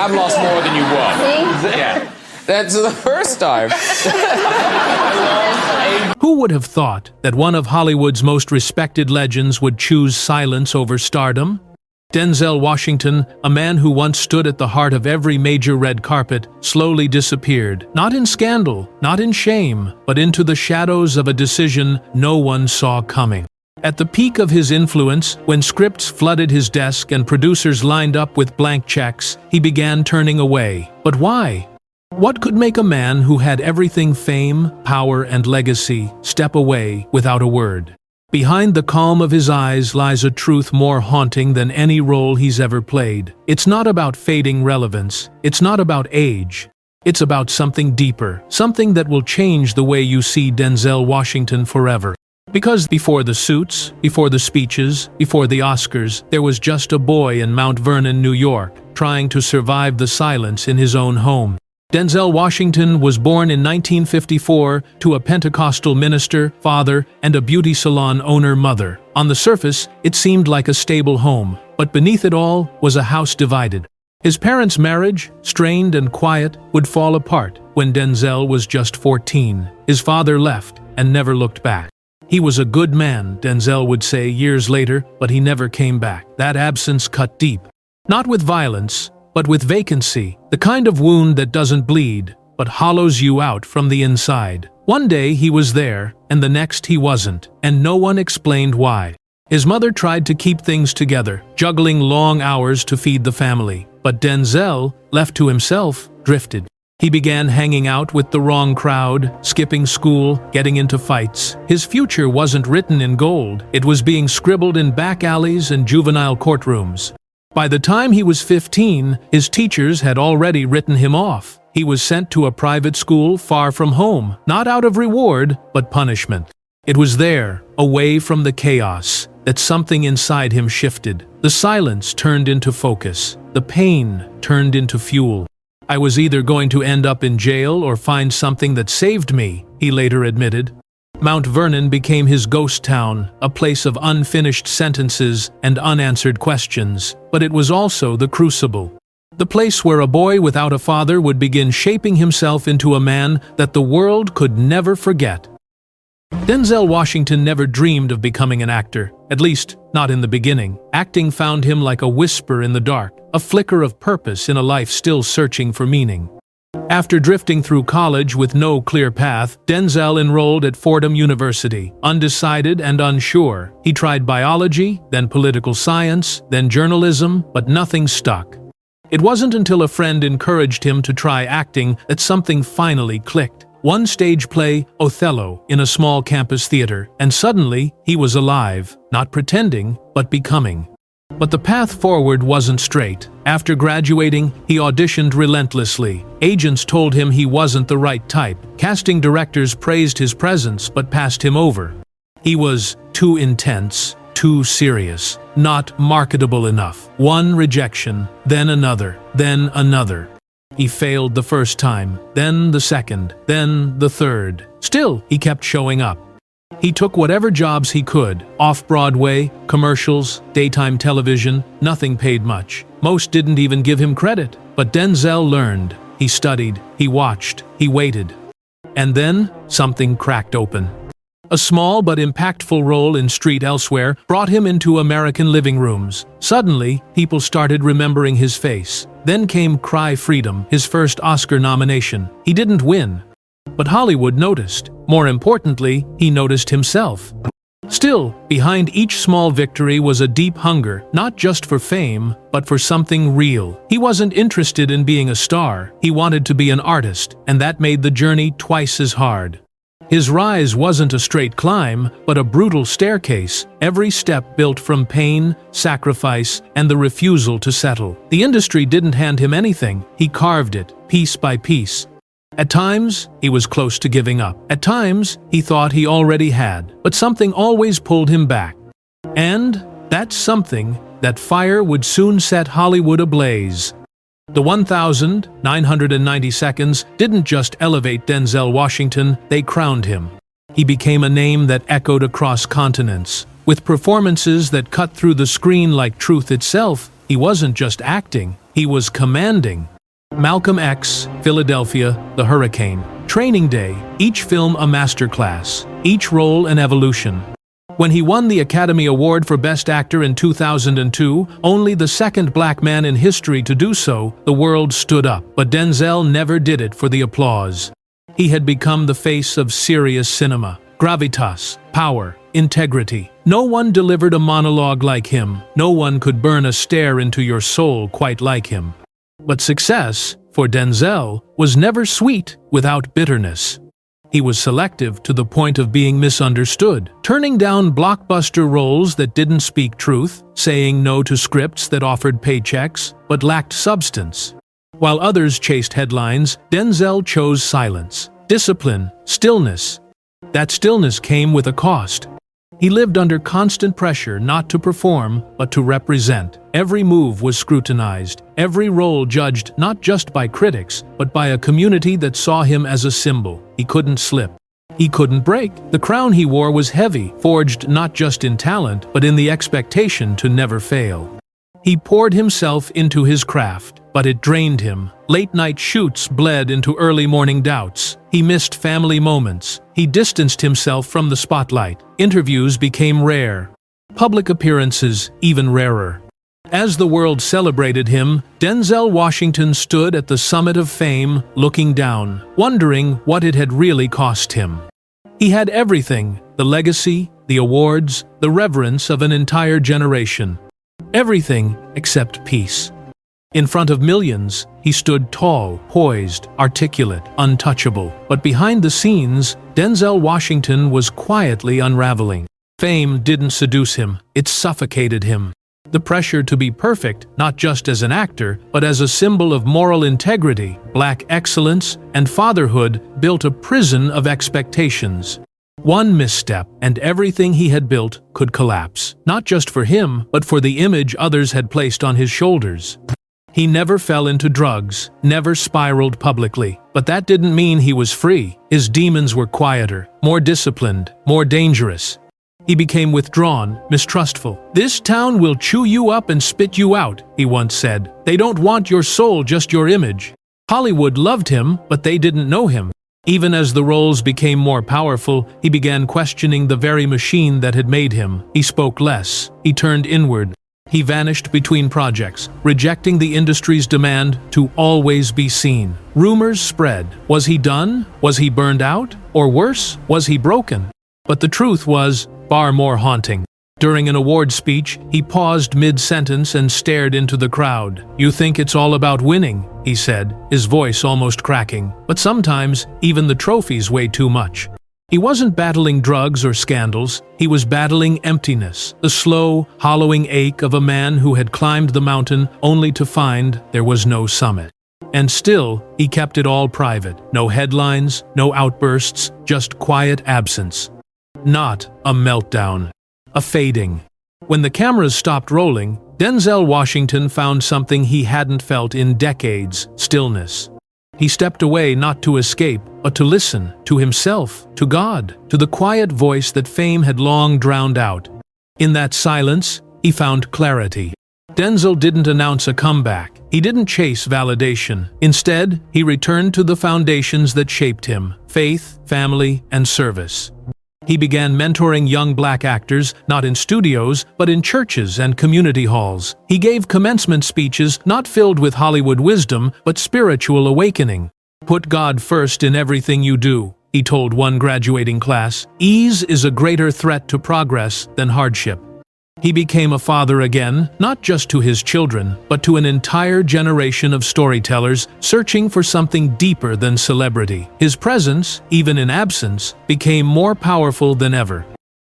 have lost more than you won. See? Yeah. That's the first time. Who would have thought that one of Hollywood's most respected legends would choose silence over stardom? Denzel Washington, a man who once stood at the heart of every major red carpet, slowly disappeared, not in scandal, not in shame, but into the shadows of a decision no one saw coming. At the peak of his influence, when scripts flooded his desk and producers lined up with blank checks, he began turning away. But why? What could make a man who had everything, fame, power, and legacy, step away without a word? Behind the calm of his eyes lies a truth more haunting than any role he's ever played. It's not about fading relevance. It's not about age. It's about something deeper, something that will change the way you see Denzel Washington forever. Because before the suits, before the speeches, before the Oscars, there was just a boy in Mount Vernon, New York, trying to survive the silence in his own home. Denzel Washington was born in 1954 to a Pentecostal minister, father, and a beauty salon owner-mother. On the surface, it seemed like a stable home, but beneath it all was a house divided. His parents' marriage, strained and quiet, would fall apart when Denzel was just 14. His father left and never looked back. He was a good man, Denzel would say years later, but he never came back. That absence cut deep. Not with violence, but with vacancy, the kind of wound that doesn't bleed, but hollows you out from the inside. One day he was there, and the next he wasn't, and no one explained why. His mother tried to keep things together, juggling long hours to feed the family. But Denzel, left to himself, drifted. He began hanging out with the wrong crowd, skipping school, getting into fights. His future wasn't written in gold. It was being scribbled in back alleys and juvenile courtrooms. By the time he was 15, his teachers had already written him off. He was sent to a private school far from home, not out of reward, but punishment. It was there, away from the chaos, that something inside him shifted. The silence turned into focus. The pain turned into fuel. I was either going to end up in jail or find something that saved me, he later admitted. Mount Vernon became his ghost town, a place of unfinished sentences and unanswered questions, but it was also the crucible. The place where a boy without a father would begin shaping himself into a man that the world could never forget. Denzel Washington never dreamed of becoming an actor, at least not in the beginning. Acting found him like a whisper in the dark, a flicker of purpose in a life still searching for meaning. After drifting through college with no clear path, Denzel enrolled at Fordham University. Undecided and unsure, he tried biology, then political science, then journalism, but nothing stuck. It wasn't until a friend encouraged him to try acting that something finally clicked. One stage play, Othello, in a small campus theater, and suddenly he was alive, not pretending, but becoming. But the path forward wasn't straight. After graduating, he auditioned relentlessly. Agents told him he wasn't the right type. Casting directors praised his presence but passed him over. He was too intense, too serious, not marketable enough. One rejection, then another, then another. He failed the first time, then the second, then the third. Still, he kept showing up. He took whatever jobs he could, off-Broadway, commercials, daytime television, nothing paid much. Most didn't even give him credit. But Denzel learned. He studied, he watched, he waited. And then, something cracked open. A small but impactful role in Street Elsewhere brought him into American living rooms. Suddenly, people started remembering his face. Then came Cry Freedom, his first Oscar nomination. He didn't win. But Hollywood noticed. More importantly, he noticed himself. Still, behind each small victory was a deep hunger, not just for fame, but for something real. He wasn't interested in being a star. He wanted to be an artist, and that made the journey twice as hard. His rise wasn't a straight climb, but a brutal staircase, every step built from pain, sacrifice, and the refusal to settle. The industry didn't hand him anything. He carved it, piece by piece. At times, he was close to giving up. At times, he thought he already had, but something always pulled him back. And that something, that fire would soon set Hollywood ablaze. The 1,990 seconds didn't just elevate Denzel Washington, they crowned him. He became a name that echoed across continents. With performances that cut through the screen like truth itself, he wasn't just acting, He was commanding. Malcolm X, Philadelphia, The Hurricane. Training Day, each film a masterclass, each role an evolution. When he won the Academy Award for Best Actor in 2002, only the second black man in history to do so, the world stood up. But Denzel never did it for the applause. He had become the face of serious cinema. Gravitas, power, integrity. No one delivered a monologue like him. No one could burn a stare into your soul quite like him. But success, for Denzel, was never sweet without bitterness. He was selective to the point of being misunderstood, turning down blockbuster roles that didn't speak truth, saying no to scripts that offered paychecks but lacked substance. While others chased headlines, Denzel chose silence, discipline, stillness. That stillness came with a cost. He lived under constant pressure not to perform, but to represent. Every move was scrutinized, every role judged not just by critics, but by a community that saw him as a symbol. He couldn't slip. He couldn't break. The crown he wore was heavy, forged not just in talent, but in the expectation to never fail. He poured himself into his craft, but it drained him. Late-night shoots bled into early morning doubts. He missed family moments. He distanced himself from the spotlight. Interviews became rare. Public appearances even rarer. As the world celebrated him, Denzel Washington stood at the summit of fame, looking down, wondering what it had really cost him. He had everything: the legacy, the awards, the reverence of an entire generation. Everything except peace. In front of millions, he stood tall, poised, articulate, untouchable. But behind the scenes, Denzel Washington was quietly unraveling. Fame didn't seduce him, it suffocated him. The pressure to be perfect, not just as an actor, but as a symbol of moral integrity, black excellence, and fatherhood, built a prison of expectations. One misstep, and everything he had built could collapse. Not just for him, but for the image others had placed on his shoulders. He never fell into drugs, never spiraled publicly. But that didn't mean he was free. His demons were quieter, more disciplined, more dangerous. He became withdrawn, mistrustful. "This town will chew you up and spit you out," he once said. "They don't want your soul, just your image." Hollywood loved him, but they didn't know him. Even as the roles became more powerful, he began questioning the very machine that had made him. He spoke less. He turned inward. He vanished between projects, rejecting the industry's demand to always be seen. Rumors spread. Was he done? Was he burned out? Or worse, was he broken? But the truth was far more haunting. During an award speech, he paused mid-sentence and stared into the crowd. "You think it's all about winning," he said, his voice almost cracking. "But sometimes, even the trophies weigh too much." He wasn't battling drugs or scandals, he was battling emptiness, the slow, hollowing ache of a man who had climbed the mountain only to find there was no summit. And still, he kept it all private. No headlines, no outbursts, just quiet absence. Not a meltdown. A fading. When the cameras stopped rolling, Denzel Washington found something he hadn't felt in decades: stillness. He stepped away not to escape, but to listen, to himself, to God, to the quiet voice that fame had long drowned out. In that silence, he found clarity. Denzel didn't announce a comeback. He didn't chase validation. Instead, he returned to the foundations that shaped him: faith, family, and service. He began mentoring young black actors, not in studios, but in churches and community halls. He gave commencement speeches not filled with Hollywood wisdom, but spiritual awakening. "Put God first in everything you do," he told one graduating class. "Ease is a greater threat to progress than hardship." He became a father again, not just to his children, but to an entire generation of storytellers searching for something deeper than celebrity. His presence, even in absence, became more powerful than ever.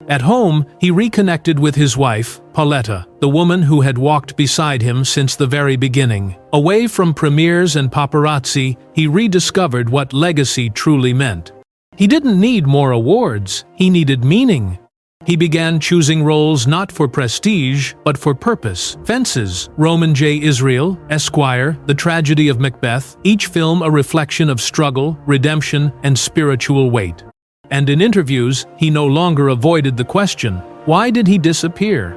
At home, he reconnected with his wife, Pauletta, the woman who had walked beside him since the very beginning. Away from premieres and paparazzi, he rediscovered what legacy truly meant. He didn't need more awards, he needed meaning. He began choosing roles not for prestige, but for purpose. Fences, Roman J. Israel, Esquire, The Tragedy of Macbeth, each film a reflection of struggle, redemption, and spiritual weight. And in interviews, he no longer avoided the question, why did he disappear?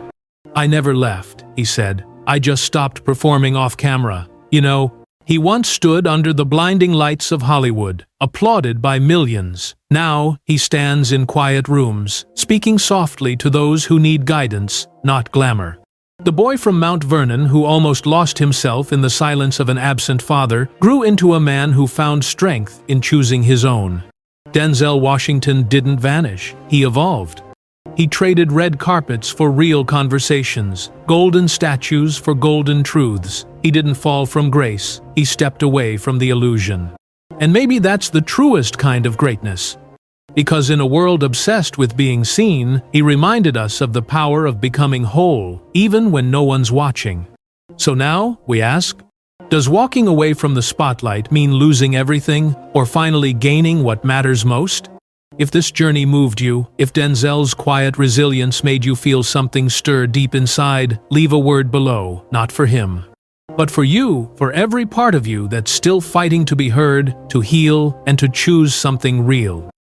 "I never left," he said. "I just stopped performing off camera." You know, he once stood under the blinding lights of Hollywood, applauded by millions. Now he stands in quiet rooms, speaking softly to those who need guidance, not glamour. The boy from Mount Vernon who almost lost himself in the silence of an absent father grew into a man who found strength in choosing his own. Denzel Washington didn't vanish, he evolved. He traded red carpets for real conversations, golden statues for golden truths. He didn't fall from grace, he stepped away from the illusion. And maybe that's the truest kind of greatness. Because in a world obsessed with being seen, he reminded us of the power of becoming whole, even when no one's watching. So now, we ask, does walking away from the spotlight mean losing everything, or finally gaining what matters most? If this journey moved you, if Denzel's quiet resilience made you feel something stir deep inside, leave a word below, not for him, but for you, for every part of you that's still fighting to be heard, to heal, and to choose something real.